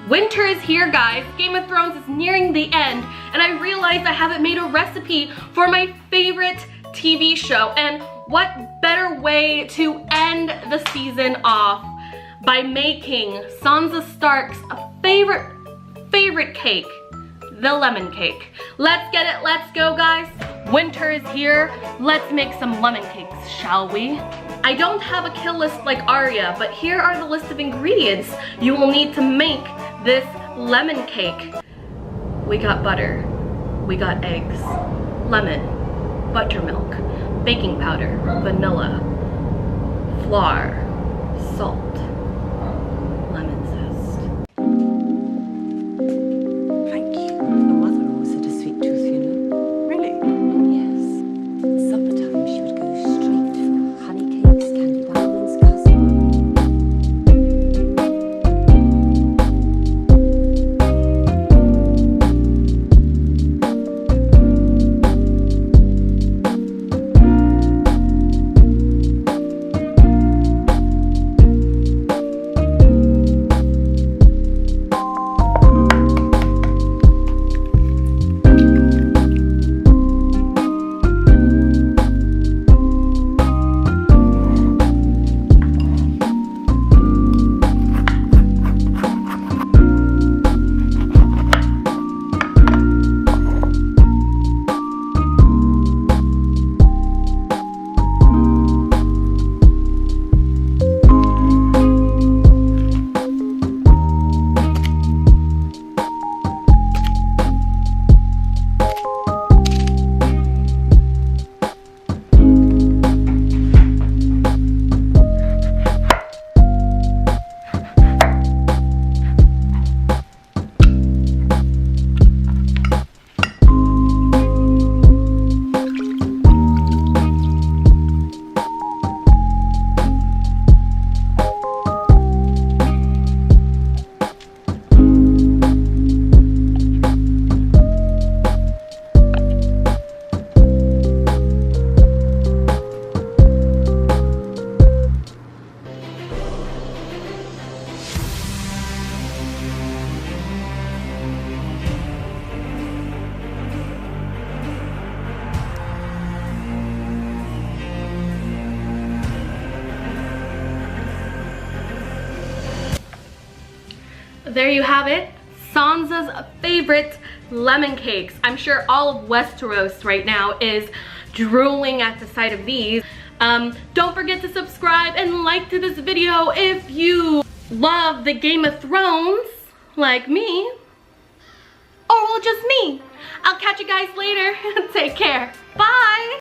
Winter is here, guys. Game of Thrones is nearing the end, and I realized I haven't made a recipe for my favorite TV show. And what better way to end the season off by making Sansa Stark's favorite cake, the lemon cake. Let's get it, let's go, guys. Winter is here. Let's make some lemon cakes, shall we? I don't have a kill list like Arya, but here are the list of ingredients you will need to make this lemon cake. We got butter, we got eggs, lemon, buttermilk, baking powder, vanilla, flour, salt, lemon zest. Thank you. My mother always had a sweet tooth, you know. Really? Yes. At supper time, she would go straight for honey cakes, candied almonds, custard. There you have it, Sansa's favorite lemon cakes. I'm sure all of Westeros right now is drooling at the sight of these. Don't forget to subscribe and like to this video if you love the Game of Thrones like me, or well, just me. I'll catch you guys later. Take care. Bye.